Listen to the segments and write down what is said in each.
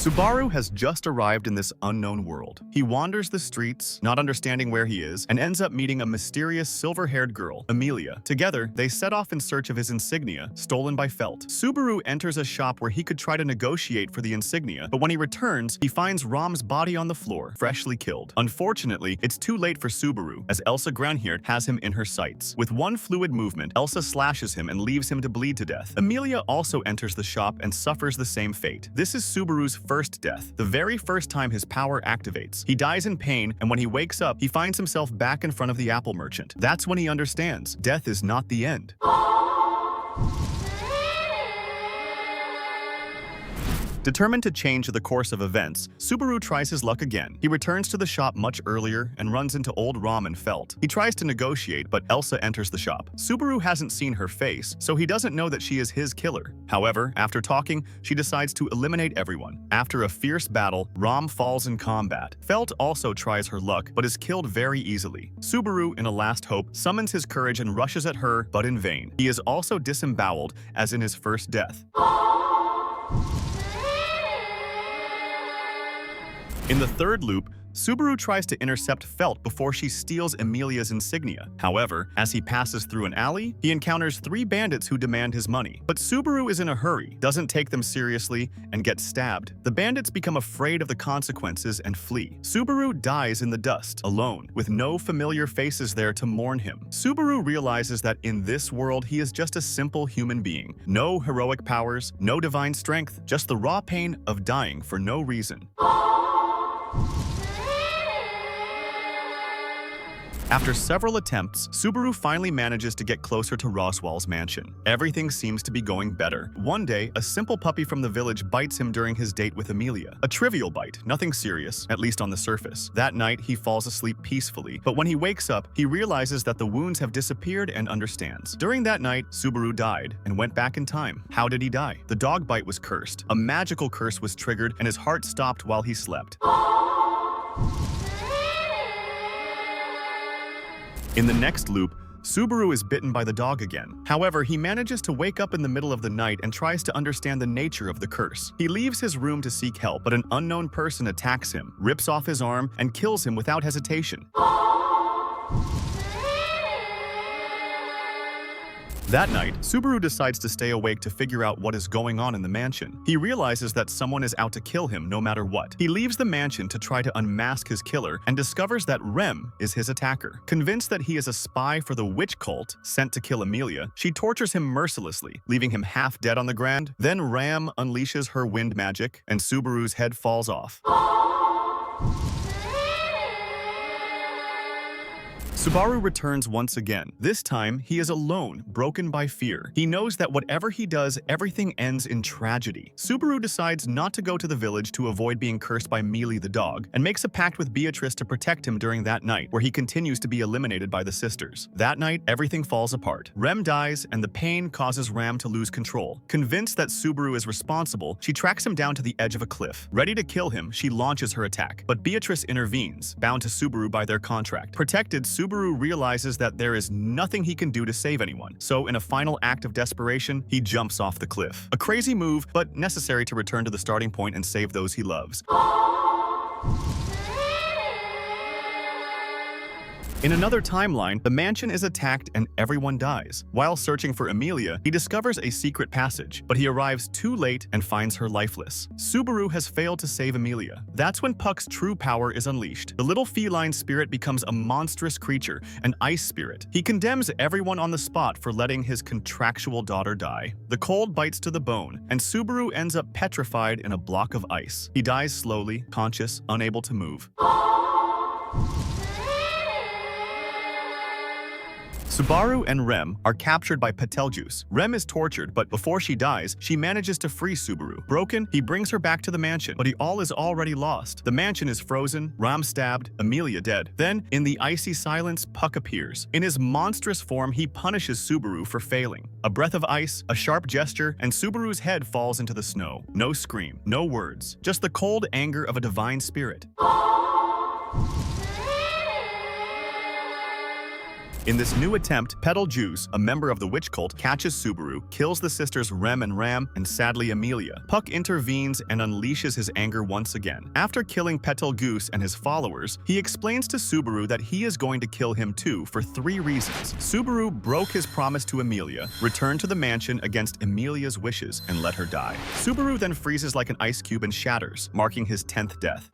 Subaru has just arrived in this unknown world. He wanders the streets, not understanding where he is, and ends up meeting a mysterious silver-haired girl, Amelia. Together, they set off in search of his insignia, stolen by Felt. Subaru enters a shop where he could try to negotiate for the insignia, but when he returns, he finds Rom's body on the floor, freshly killed. Unfortunately, it's too late for Subaru, as Elsa Groundherd has him in her sights. With one fluid movement, Elsa slashes him and leaves him to bleed to death. Amelia also enters the shop and suffers the same fate. This is Subaru's first death, the very first time his power activates. He dies in pain, and when he wakes up, he finds himself back in front of the apple merchant. That's when he understands death is not the end. Determined to change the course of events, Subaru tries his luck again. He returns to the shop much earlier and runs into old Rom and Felt. He tries to negotiate, but Elsa enters the shop. Subaru hasn't seen her face, so he doesn't know that she is his killer. However, after talking, she decides to eliminate everyone. After a fierce battle, Rom falls in combat. Felt also tries her luck, but is killed very easily. Subaru, in a last hope, summons his courage and rushes at her, but in vain. He is also disemboweled, as in his first death. In the third loop, Subaru tries to intercept Felt before she steals Amelia's insignia. However, as he passes through an alley, he encounters 3 bandits who demand his money. But Subaru is in a hurry, doesn't take them seriously, and gets stabbed. The bandits become afraid of the consequences and flee. Subaru dies in the dust, alone, with no familiar faces there to mourn him. Subaru realizes that in this world he is just a simple human being. No heroic powers, no divine strength, just the raw pain of dying for no reason. After several attempts, Subaru finally manages to get closer to Roswell's mansion. Everything seems to be going better. One day, a simple puppy from the village bites him during his date with Amelia. A trivial bite, nothing serious, at least on the surface. That night, he falls asleep peacefully, but when he wakes up, he realizes that the wounds have disappeared and understands. During that night, Subaru died and went back in time. How did he die? The dog bite was cursed. A magical curse was triggered, and his heart stopped while he slept. In the next loop, Subaru is bitten by the dog again. However, he manages to wake up in the middle of the night and tries to understand the nature of the curse. He leaves his room to seek help, but an unknown person attacks him, rips off his arm, and kills him without hesitation. That night, Subaru decides to stay awake to figure out what is going on in the mansion. He realizes that someone is out to kill him no matter what. He leaves the mansion to try to unmask his killer and discovers that Rem is his attacker. Convinced that he is a spy for the witch cult sent to kill Amelia, she tortures him mercilessly, leaving him half dead on the ground. Then Ram unleashes her wind magic, and Subaru's head falls off. Subaru returns once again. This time, he is alone, broken by fear. He knows that whatever he does, everything ends in tragedy. Subaru decides not to go to the village to avoid being cursed by Mealy the dog, and makes a pact with Beatrice to protect him during that night, where he continues to be eliminated by the sisters. That night, everything falls apart. Rem dies, and the pain causes Ram to lose control. Convinced that Subaru is responsible, she tracks him down to the edge of a cliff. Ready to kill him, she launches her attack, but Beatrice intervenes, bound to Subaru by their contract. Protected, Subaru realizes that there is nothing he can do to save anyone, so in a final act of desperation, he jumps off the cliff. A crazy move, but necessary to return to the starting point and save those he loves. In another timeline, the mansion is attacked and everyone dies. While searching for Amelia, he discovers a secret passage, but he arrives too late and finds her lifeless. Subaru has failed to save Amelia. That's when Puck's true power is unleashed. The little feline spirit becomes a monstrous creature, an ice spirit. He condemns everyone on the spot for letting his contractual daughter die. The cold bites to the bone, and Subaru ends up petrified in a block of ice. He dies slowly, conscious, unable to move. Subaru and Rem are captured by Betelgeuse. Rem is tortured, but before she dies, she manages to free Subaru. Broken, he brings her back to the mansion, but all is already lost. The mansion is frozen, Ram stabbed, Amelia dead. Then, in the icy silence, Puck appears. In his monstrous form, he punishes Subaru for failing. A breath of ice, a sharp gesture, and Subaru's head falls into the snow. No scream, no words, just the cold anger of a divine spirit. In this new attempt, Betelgeuse, a member of the witch cult, catches Subaru, kills the sisters Rem and Ram, and sadly Amelia. Puck intervenes and unleashes his anger once again. After killing Betelgeuse and his followers, he explains to Subaru that he is going to kill him too for 3 reasons. Subaru broke his promise to Amelia, returned to the mansion against Amelia's wishes, and let her die. Subaru then freezes like an ice cube and shatters, marking his 10th death.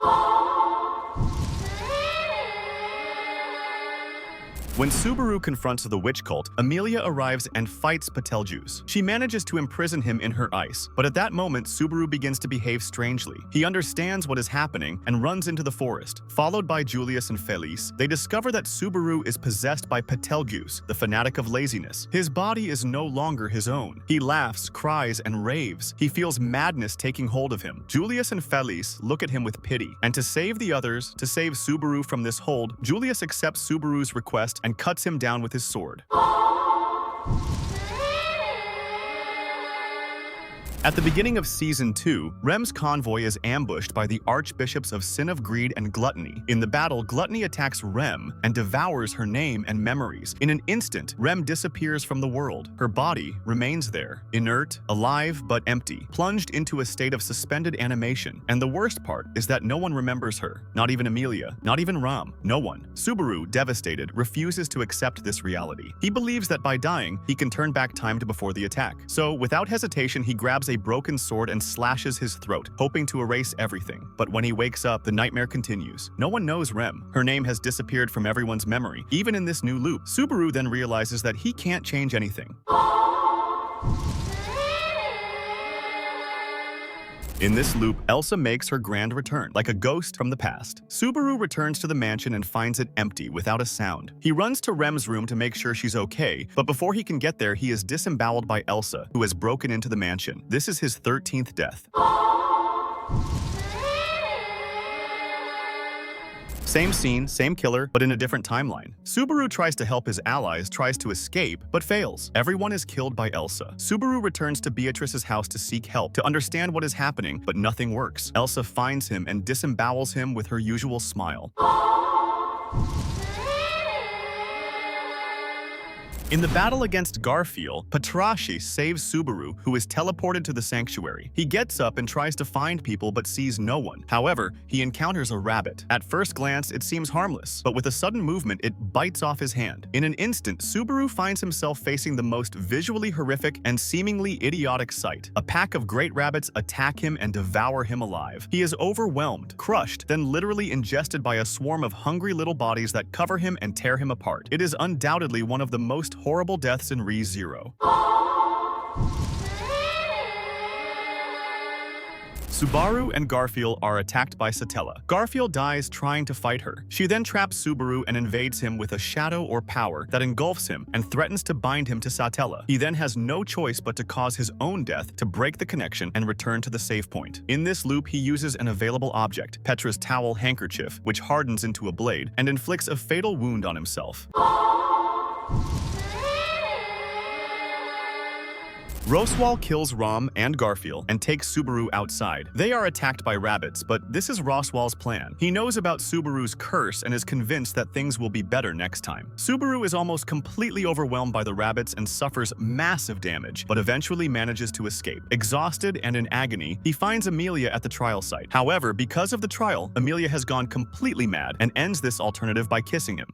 When Subaru confronts the witch cult, Amelia arrives and fights Betelgeuse. She manages to imprison him in her ice, but at that moment, Subaru begins to behave strangely. He understands what is happening and runs into the forest. Followed by Julius and Felice, they discover that Subaru is possessed by Betelgeuse, the fanatic of laziness. His body is no longer his own. He laughs, cries, and raves. He feels madness taking hold of him. Julius and Felice look at him with pity, and to save the others, to save Subaru from this hold, Julius accepts Subaru's request and cuts him down with his sword. At the beginning of Season 2, Rem's convoy is ambushed by the archbishops of Sin of Greed and Gluttony. In the battle, Gluttony attacks Rem and devours her name and memories. In an instant, Rem disappears from the world. Her body remains there, inert, alive but empty, plunged into a state of suspended animation. And the worst part is that no one remembers her. Not even Amelia, not even Ram, no one. Subaru, devastated, refuses to accept this reality. He believes that by dying, he can turn back time to before the attack. So, without hesitation, he grabs a broken sword and slashes his throat, hoping to erase everything. But when he wakes up, the nightmare continues. No one knows Rem. Her name has disappeared from everyone's memory, even in this new loop. Subaru then realizes that he can't change anything. In this loop, Elsa makes her grand return, like a ghost from the past. Subaru returns to the mansion and finds it empty, without a sound. He runs to Rem's room to make sure she's okay, but before he can get there, he is disemboweled by Elsa, who has broken into the mansion. This is his 13th death. Same scene, same killer, but in a different timeline. Subaru tries to help his allies, tries to escape, but fails. Everyone is killed by Elsa. Subaru returns to Beatrice's house to seek help, to understand what is happening, but nothing works. Elsa finds him and disembowels him with her usual smile. In the battle against Garfield, Patrashi saves Subaru, who is teleported to the sanctuary. He gets up and tries to find people but sees no one. However, he encounters a rabbit. At first glance, it seems harmless, but with a sudden movement, it bites off his hand. In an instant, Subaru finds himself facing the most visually horrific and seemingly idiotic sight. A pack of great rabbits attack him and devour him alive. He is overwhelmed, crushed, then literally ingested by a swarm of hungry little bodies that cover him and tear him apart. It is undoubtedly one of the most horrible deaths in Re:Zero. Subaru and Garfield are attacked by Satella. Garfield dies trying to fight her. She then traps Subaru and invades him with a shadow or power that engulfs him and threatens to bind him to Satella. He then has no choice but to cause his own death to break the connection and return to the save point. In this loop, he uses an available object, Petra's towel handkerchief, which hardens into a blade and inflicts a fatal wound on himself. Roswaal kills Ram and Garfield and takes Subaru outside. They are attacked by rabbits, but this is Roswaal's plan. He knows about Subaru's curse and is convinced that things will be better next time. Subaru is almost completely overwhelmed by the rabbits and suffers massive damage, but eventually manages to escape. Exhausted and in agony, he finds Amelia at the trial site. However, because of the trial, Amelia has gone completely mad and ends this alternative by kissing him.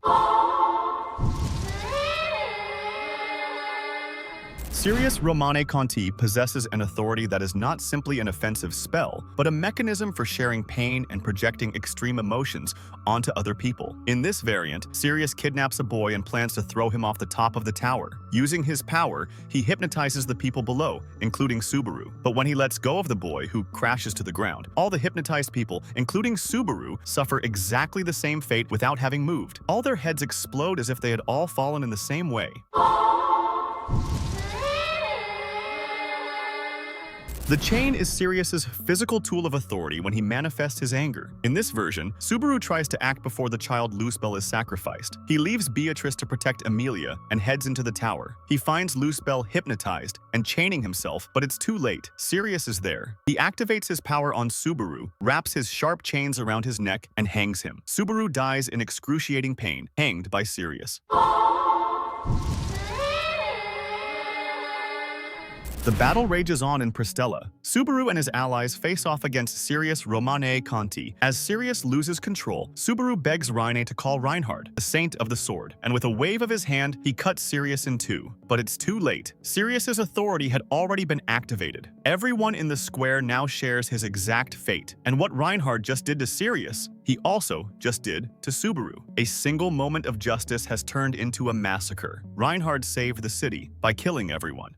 Sirius Romane Conti possesses an authority that is not simply an offensive spell, but a mechanism for sharing pain and projecting extreme emotions onto other people. In this variant, Sirius kidnaps a boy and plans to throw him off the top of the tower. Using his power, he hypnotizes the people below, including Subaru. But when he lets go of the boy, who crashes to the ground, all the hypnotized people, including Subaru, suffer exactly the same fate without having moved. All their heads explode as if they had all fallen in the same way. The chain is Sirius's physical tool of authority when he manifests his anger. In this version, Subaru tries to act before the child Luzbel is sacrificed. He leaves Beatrice to protect Amelia and heads into the tower. He finds Luzbel hypnotized and chaining himself, but it's too late. Sirius is there. He activates his power on Subaru, wraps his sharp chains around his neck, and hangs him. Subaru dies in excruciating pain, hanged by Sirius. The battle rages on in Pristella. Subaru and his allies face off against Sirius Romane Conti. As Sirius loses control, Subaru begs Rhine to call Reinhard, the Saint of the Sword, and with a wave of his hand, he cuts Sirius in two. But it's too late. Sirius's authority had already been activated. Everyone in the square now shares his exact fate, and what Reinhard just did to Sirius, he also just did to Subaru. A single moment of justice has turned into a massacre. Reinhard saved the city by killing everyone.